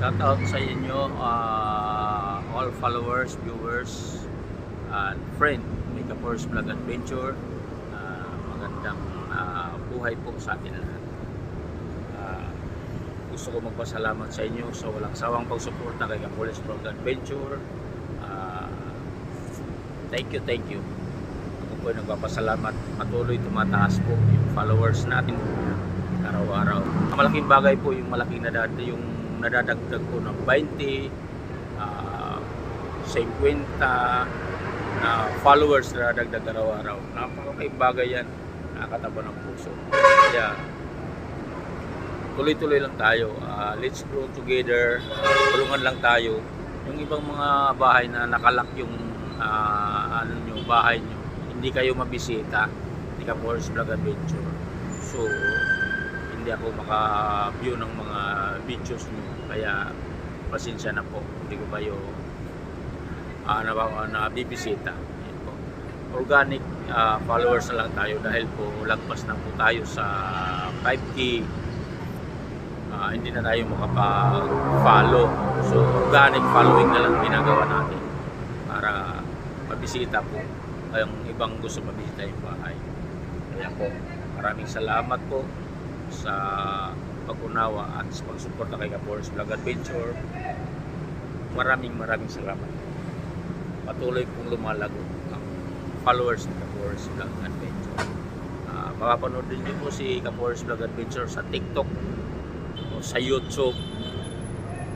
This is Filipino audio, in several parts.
Shout out sa inyo, all followers, viewers, and friend may Kapors Vlog Adventure. Magandang buhay po sa atin lahat. Gusto ko magpasalamat sa inyo sa walang sawang pagsuporta kay Kapors Vlog Adventure. Thank you. Ako po ay nagpapasalamat. Patuloy tumataas po yung followers natin araw-araw. Malaking bagay po yung nadadagdag po ng 20, 50 na followers na nadadagdag araw-araw. Napakalaking bagay yan. Nakakataba ng puso. Kaya tuloy-tuloy lang tayo. Let's grow together. Tulungan lang tayo. Yung ibang mga bahay na nakalak yung bahay nyo, hindi kayo mabisita ni Kapors Vlog Adventure. So hindi ako maka-view ng mga videos nyo, kaya pasensya na po, hindi ko kayo nabibisita. Organic followers na lang tayo dahil po lagpas na po tayo sa 5K. Hindi na tayo makapag-follow, so organic following na lang ginagawa natin para mabisita po yung ibang gusto mabisita yung bahay. Kaya po, maraming salamat po sa pag-unawa at sa pagsuporta kay Kapors Vlog Adventure. Maraming salamat. Patuloy pong lumalago ang followers ni Kapors Vlog Adventure. Makapanood din niyo po si Kapors Vlog Adventure sa TikTok o sa YouTube,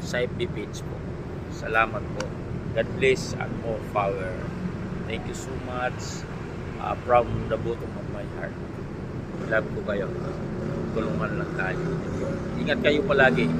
sa FB page po. Salamat po. God bless and more power. Thank you so much, from the bottom of my heart. Love ko kayo. Tulungan lang tayo. Ingat kayo palagi.